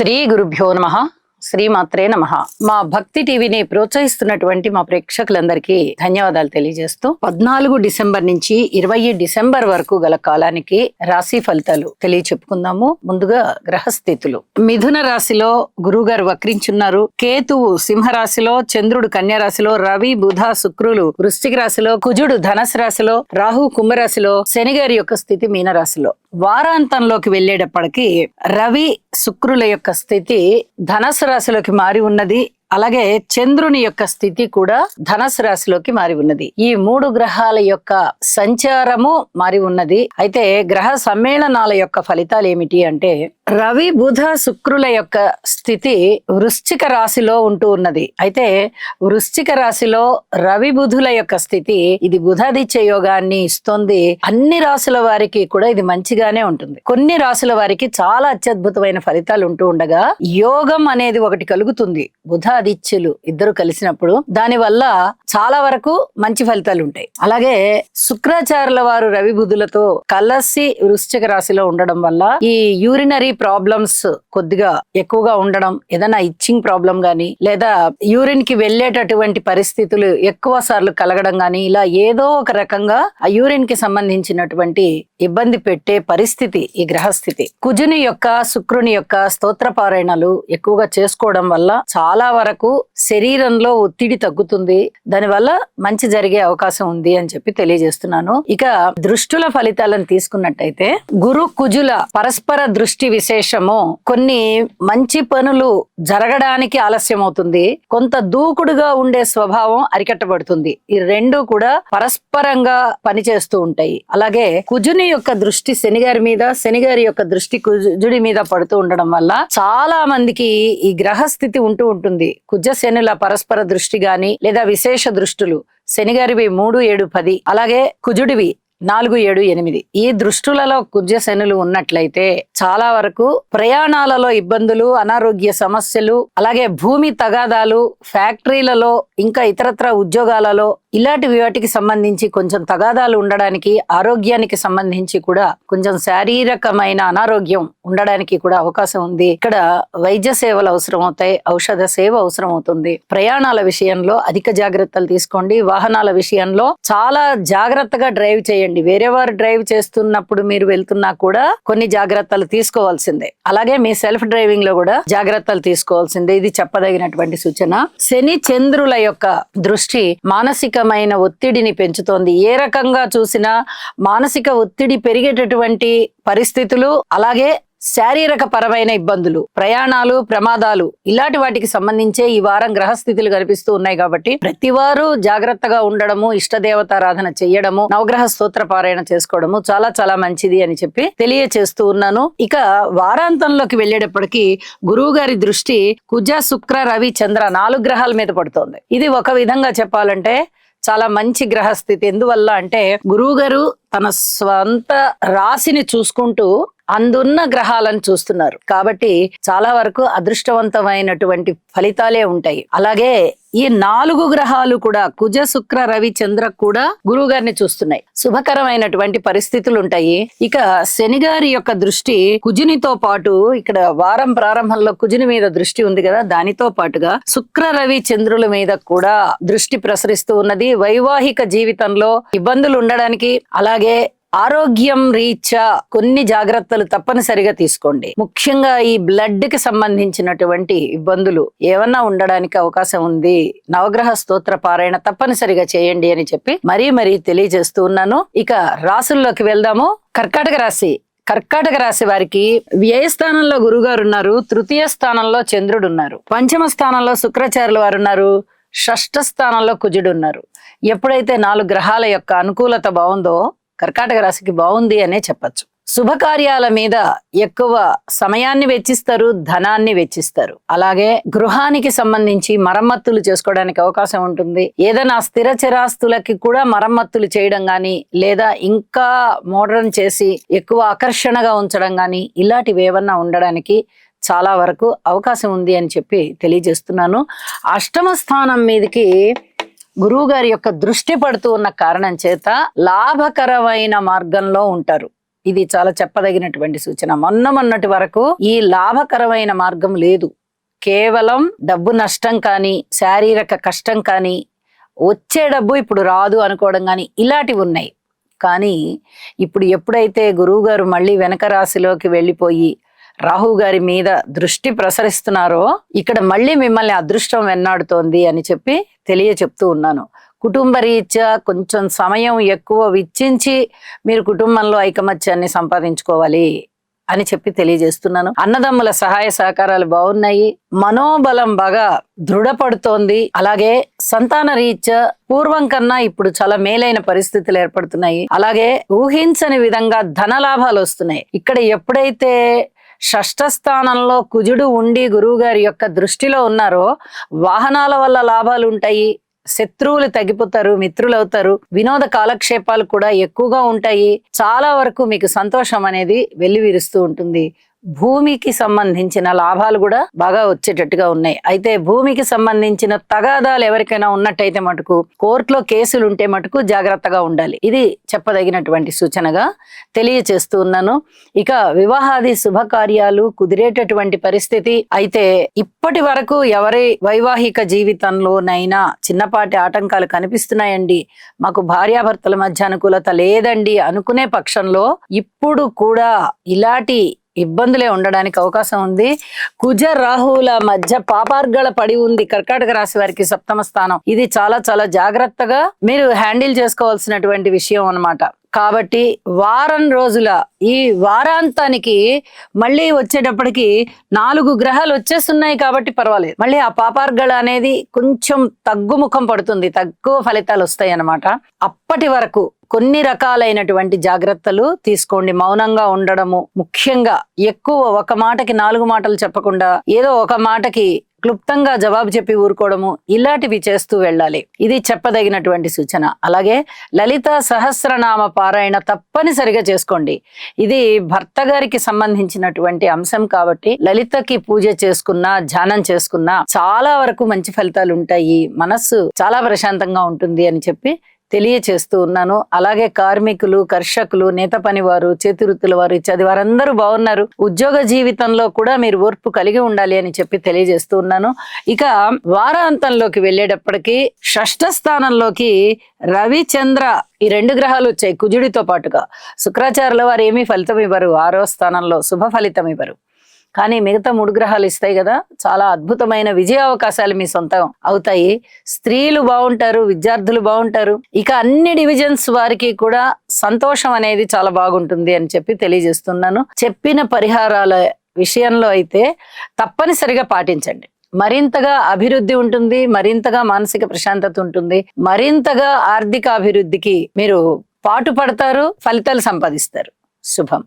శ్రీ గురుభ్యో నమః. శ్రీమాత్రే నమః. మా భక్తి టీవీని ప్రోత్సహిస్తున్నటువంటి మా ప్రేక్షకులందరికీ ధన్యవాదాలు తెలియజేస్తూ 14 డిసెంబర్ నుంచి 20 డిసెంబర్ వరకు గల కాలానికి రాశి ఫలితాలు తెలియచెప్పుకుందాము. ముందుగా గ్రహస్థితులు. మిథున రాశిలో గురువు గారు వక్రించున్నారు. కేతువు సింహరాశిలో, చంద్రుడు కన్యా రాశిలో, రవి బుధ శుక్రులు వృశ్చిక రాశిలో, కుజుడు ధనస్సు రాశిలో, రాహు కుంభరాశిలో, శని గారి యొక్క స్థితి మీనరాశిలో. వారాంతంలోకి వెళ్ళేటప్పటికి రవి శుక్రుల యొక్క స్థితి ధనస్సు రాశిలోకి మారి ఉన్నది. అలాగే చంద్రుని యొక్క స్థితి కూడా ధనస్సు రాశిలోకి మారి ఉన్నది. ఈ 3 గ్రహాల యొక్క సంచారము మారి ఉన్నది. అయితే గ్రహ సమ్మేళనాల యొక్క ఫలితాలు ఏమిటి అంటే, రవి బుధ శుక్రుల యొక్క స్థితి వృశ్చిక రాశిలో ఉంటూ ఉన్నది. అయితే వృశ్చిక రాశిలో రవి బుధుల యొక్క స్థితి ఇది బుధాదిత్య యోగాన్ని ఇస్తుంది. అన్ని రాశుల వారికి కూడా ఇది మంచిగానే ఉంటుంది. కొన్ని రాశుల వారికి చాలా అత్యద్భుతమైన ఫలితాలు ఉంటూ ఉండగా యోగం అనేది ఒకటి కలుగుతుంది. బుధాదిత్యులు ఇద్దరు కలిసినప్పుడు దాని వల్ల చాలా వరకు మంచి ఫలితాలు ఉంటాయి. అలాగే శుక్రాచార్యుల వారు రవి బుధులతో కలిసి వృశ్చిక రాశిలో ఉండడం వల్ల ఈ యూరినరీ ప్రాబ్లమ్స్ కొద్దిగా ఎక్కువగా ఉండడం, ఏదైనా ఇచ్చింగ్ ప్రాబ్లం గానీ లేదా యూరిన్ కి వెళ్లేటటువంటి పరిస్థితులు ఎక్కువ సార్లు కలగడం గానీ, ఇలా ఏదో ఒక రకంగా ఆ యూరిన్ కి సంబంధించినటువంటి ఇబ్బంది పెట్టే పరిస్థితి ఈ గ్రహస్థితి. కుజుని యొక్క శుక్రుని యొక్క స్తోత్ర పారాయణలు ఎక్కువగా చేసుకోవడం వల్ల చాలా వరకు శరీరంలో ఒత్తిడి తగ్గుతుంది. దానివల్ల మంచి జరిగే అవకాశం ఉంది అని చెప్పి తెలియజేస్తున్నాను. ఇక దృష్టుల ఫలితాలను తీసుకున్నట్టయితే, గురు కుజుల పరస్పర దృష్టి విశేషము కొన్ని మంచి పనులు జరగడానికి ఆలస్యం అవుతుంది. కొంత దూకుడుగా ఉండే స్వభావం అరికట్టబడుతుంది. ఈ రెండు కూడా పరస్పరంగా పనిచేస్తూ ఉంటాయి. అలాగే కుజుని యొక్క దృష్టి శనిగారి మీద, శనిగారి యొక్క దృష్టి కుజుడి మీద పడుతూ ఉండడం వల్ల చాలా మందికి ఈ గ్రహస్థితి ఉంటూ ఉంటుంది. కుజ శనుల పరస్పర దృష్టి గాని లేదా విశేష దృష్టులు శనిగారివి 3, 7, 10 అలాగే కుజుడివి 4, 7, 8 ఈ దృష్టులలో కుజ శనులు ఉన్నట్లయితే చాలా వరకు ప్రయాణాలలో ఇబ్బందులు, అనారోగ్య సమస్యలు, అలాగే భూమి తగాదాలు, ఫ్యాక్టరీలలో ఇంకా ఇతరత్ర ఉద్యోగాలలో ఇలాంటి వాటికి సంబంధించి కొంచెం తగాదాలు ఉండడానికి, ఆరోగ్యానికి సంబంధించి కూడా కొంచెం శారీరకమైన అనారోగ్యం ఉండడానికి కూడా అవకాశం ఉంది. ఇక్కడ వైద్య సేవలు అవసరం అవుతాయి, ఔషధ సేవ అవసరం అవుతుంది. ప్రయాణాల విషయంలో అధిక జాగ్రత్తలు తీసుకోండి. వాహనాల విషయంలో చాలా జాగ్రత్తగా డ్రైవ్ చేయండి. వేరే వారు డ్రైవ్ చేస్తున్నప్పుడు మీరు వెళ్తున్నా కూడా కొన్ని జాగ్రత్తలు తీసుకోవాల్సిందే. అలాగే మీ సెల్ఫ్ డ్రైవింగ్ లో కూడా జాగ్రత్తలు తీసుకోవాల్సిందే. ఇది చెప్పదగినటువంటి సూచన. శని చంద్రుల యొక్క దృష్టి మానసికమైన ఒత్తిడిని పెంచుతోంది. ఏ రకంగా చూసినా మానసిక ఒత్తిడి పెరిగేటటువంటి పరిస్థితులు, అలాగే శారీరక పరమైన ఇబ్బందులు, ప్రయాణాలు, ప్రమాదాలు ఇలాంటి వాటికి సంబంధించే ఈ వారం గ్రహస్థితులు కనిపిస్తూ ఉన్నాయి. కాబట్టి ప్రతి వారు జాగ్రత్తగా ఉండడము, ఇష్టదేవతారాధన చెయ్యడము, నవగ్రహ స్తోత్ర పారాయణ చేసుకోవడము చాలా చాలా మంచిది అని చెప్పి తెలియచేస్తూ ఉన్నాను. ఇక వారాంతంలోకి వెళ్ళేటప్పటికి గురువు గారి దృష్టి కుజ శుక్ర రవి చంద్ర 4 గ్రహాల మీద పడుతోంది. ఇది ఒక విధంగా చెప్పాలంటే చాలా మంచి గ్రహస్థితి. ఎందువల్ల అంటే గురువు గారు తన స్వంత రాశిని చూసుకుంటూ అందున్న గ్రహాలను చూస్తున్నారు. కాబట్టి చాలా వరకు అదృష్టవంతమైనటువంటి ఫలితాలే ఉంటాయి. అలాగే ఈ 4 గ్రహాలు కూడా కుజ శుక్ర రవి చంద్ర కూడా గురువు గారిని చూస్తున్నాయి. శుభకరమైనటువంటి పరిస్థితులు ఉంటాయి. ఇక శని గారి యొక్క దృష్టి కుజునితో పాటు ఇక్కడ వారం ప్రారంభంలో కుజుని మీద దృష్టి ఉంది కదా, దానితో పాటుగా శుక్ర రవి చంద్రుల మీద కూడా దృష్టి ప్రసరిస్తూ ఉన్నది. వైవాహిక జీవితంలో ఇబ్బందులు ఉండడానికి, అలాగే ఆరోగ్యం రీత్యా కొన్ని జాగ్రత్తలు తప్పనిసరిగా తీసుకోండి. ముఖ్యంగా ఈ బ్లడ్ కి సంబంధించినటువంటి ఇబ్బందులు ఏమన్నా ఉండడానికి అవకాశం ఉంది. నవగ్రహ స్తోత్ర పారాయణ తప్పనిసరిగా చేయండి అని చెప్పి మరీ తెలియజేస్తూ ఉన్నాను. ఇక రాసుల్లోకి వెళ్దాము. కర్కాటక రాశి. కర్కాటక రాశి వారికి వ్యయ స్థానంలో గురుగారు ఉన్నారు, తృతీయ స్థానంలో చంద్రుడు ఉన్నారు, పంచమ స్థానంలో శుక్రాచార్యుల వారు ఉన్నారు, షష్ఠ స్థానంలో కుజుడు ఉన్నారు. ఎప్పుడైతే 4 గ్రహాల యొక్క అనుకూలత బాగుందో కర్కాటక రాశికి బాగుంది అనే చెప్పచ్చు. శుభకార్యాల మీద ఎక్కువ సమయాన్ని వెచ్చిస్తారు, ధనాన్ని వెచ్చిస్తారు. అలాగే గృహానికి సంబంధించి మరమ్మతులు చేసుకోవడానికి అవకాశం ఉంటుంది. ఏదైనా స్థిర చిరాస్తులకి కూడా మరమ్మతులు చేయడం గాని, లేదా ఇంకా మోడర్న్ చేసి ఎక్కువ ఆకర్షణగా ఉంచడం గాని, ఇలాంటివి ఏమన్నా ఉండడానికి చాలా వరకు అవకాశం ఉంది అని చెప్పి తెలియజేస్తున్నాను. అష్టమ స్థానం మీదకి గురువు గారి యొక్క దృష్టి పడుతూ ఉన్న కారణం చేత లాభకరమైన మార్గంలో ఉంటారు. ఇది చాలా చెప్పదగినటువంటి సూచన. మొన్నటి వరకు ఈ లాభకరమైన మార్గం లేదు. కేవలం డబ్బు నష్టం కానీ, శారీరక కష్టం కానీ, వచ్చే డబ్బు ఇప్పుడు రాదు అనుకోవడం కానీ ఇలాంటివి ఉన్నాయి. కానీ ఇప్పుడు ఎప్పుడైతే గురువు గారు మళ్ళీ వెనక రాశిలోకి వెళ్ళిపోయి రాహు గారి మీద దృష్టి ప్రసరిస్తున్నారో, ఇక్కడ మళ్ళీ మిమ్మల్ని అదృష్టం వెన్నాడుతోంది అని చెప్పి చెప్తూ ఉన్నాను. కుటుంబ రీత్యా కొంచెం సమయం ఎక్కువ వెచ్చించి మీరు కుటుంబంలో ఐకమత్యాన్ని సంపాదించుకోవాలి అని చెప్పి తెలియజేస్తున్నాను. అన్నదమ్ముల సహాయ సహకారాలు బాగున్నాయి. మనోబలం బాగా దృఢపడుతోంది. అలాగే సంతాన రీత్యా పూర్వం కన్నా ఇప్పుడు చాలా మేలైన పరిస్థితులు ఏర్పడుతున్నాయి. అలాగే ఊహించని విధంగా ధన లాభాలు వస్తున్నాయి. ఇక్కడ ఎప్పుడైతే షష్ఠ స్థానంలో కుజుడు ఉండి గురువు గారి యొక్క దృష్టిలో ఉన్నారో, వాహనాల వల్ల లాభాలు ఉంటాయి, శత్రువులు తగ్గిపోతారు, మిత్రులు అవుతారు, వినోద కాలక్షేపాలు కూడా ఎక్కువగా ఉంటాయి. చాలా వరకు మీకు సంతోషం అనేది వెల్లివిరుస్తూ ఉంటుంది. భూమికి సంబంధించిన లాభాలు కూడా బాగా వచ్చేటట్టుగా ఉన్నాయి. అయితే భూమికి సంబంధించిన తగాదాలు ఎవరికైనా ఉన్నట్టయితే మటుకు, కోర్టులో కేసులు ఉంటే మటుకు జాగ్రత్తగా ఉండాలి. ఇది చెప్పదగినటువంటి సూచనగా తెలియచేస్తూ ఉన్నాను. ఇక వివాహాది శుభకార్యాలు కుదిరేటటువంటి పరిస్థితి. అయితే ఇప్పటి వరకు ఎవరి వైవాహిక జీవితంలోనైనా చిన్నపాటి ఆటంకాలు కనిపిస్తున్నాయండి, మాకు భార్యాభర్తల మధ్య అనుకూలత లేదండి అనుకునే పక్షంలో ఇప్పుడు కూడా ఇలాంటి ఇబ్బందులే ఉండడానికి అవకాశం ఉంది. కుజ రాహుల మధ్య పాపార్గళ పడి ఉంది కర్కాటక రాశి వారికి సప్తమ స్థానం. ఇది చాలా చాలా జాగ్రత్తగా మీరు హ్యాండిల్ చేసుకోవాల్సినటువంటి విషయం అన్నమాట. కాబట్టి వారం రోజుల ఈ వారాంతానికి మళ్ళీ వచ్చేటప్పటికి 4 గ్రహాలు వచ్చేస్తున్నాయి కాబట్టి పర్వాలేదు. మళ్ళీ ఆ పాపార్గళ అనేది కొంచెం తగ్గుముఖం పడుతుంది, తక్కువ ఫలితాలు వస్తాయి అన్నమాట. అప్పటి వరకు కొన్ని రకాలైనటువంటి జాగ్రత్తలు తీసుకోండి. మౌనంగా ఉండడము ముఖ్యంగా, ఎక్కువ ఒక మాటకి 4 మాటలు చెప్పకుండా ఏదో ఒక మాటకి క్లుప్తంగా జవాబు చెప్పి ఊరుకోవడము, ఇలాంటివి చేస్తూ వెళ్ళాలి. ఇది చెప్పదగినటువంటి సూచన. అలాగే లలిత సహస్రనామ పారాయణ తప్పనిసరిగా చేసుకోండి. ఇది భర్త గారికి సంబంధించినటువంటి అంశం కాబట్టి లలితకి పూజ చేసుకున్నా, ధ్యానం చేసుకున్నా చాలా వరకు మంచి ఫలితాలు ఉంటాయి. మనస్సు చాలా ప్రశాంతంగా ఉంటుంది అని చెప్పి తెలియచేస్తూ ఉన్నాను. అలాగే కార్మికులు, కర్షకులు, నేత పనివారు, చేతి వృత్తుల వారు, ఇత్యాది వారందరూ బాగున్నారు. ఉద్యోగ జీవితంలో కూడా మీరు ఓర్పు కలిగి ఉండాలి అని చెప్పి తెలియజేస్తూ ఉన్నాను. ఇక వారాంతంలోకి వెళ్ళేటప్పటికి షష్ఠ స్థానంలోకి రవి, చంద్ర ఈ 2 గ్రహాలు వచ్చాయి కుజుడితో పాటుగా. శుక్రాచార్యుల వారు ఏమీ ఫలితం ఇవ్వరు, 6వ స్థానంలో శుభ ఫలితం ఇవ్వరు. కానీ మిగతా 3 గ్రహాలు ఇస్తాయి కదా, చాలా అద్భుతమైన విజయ అవకాశాలు మీ సొంతం అవుతాయి. స్త్రీలు బాగుంటారు, విద్యార్థులు బాగుంటారు. ఇక అన్ని డివిజన్స్ వారికి కూడా సంతోషం అనేది చాలా బాగుంటుంది అని చెప్పి తెలియజేస్తున్నాను. చెప్పిన పరిహారాల విషయంలో అయితే తప్పనిసరిగా పాటించండి. మరింతగా అభివృద్ధి ఉంటుంది, మరింతగా మానసిక ప్రశాంతత ఉంటుంది, మరింతగా ఆర్థిక అభివృద్ధికి మీరు పాటుపడతారు, ఫలితాలు సంపాదిస్తారు. శుభం.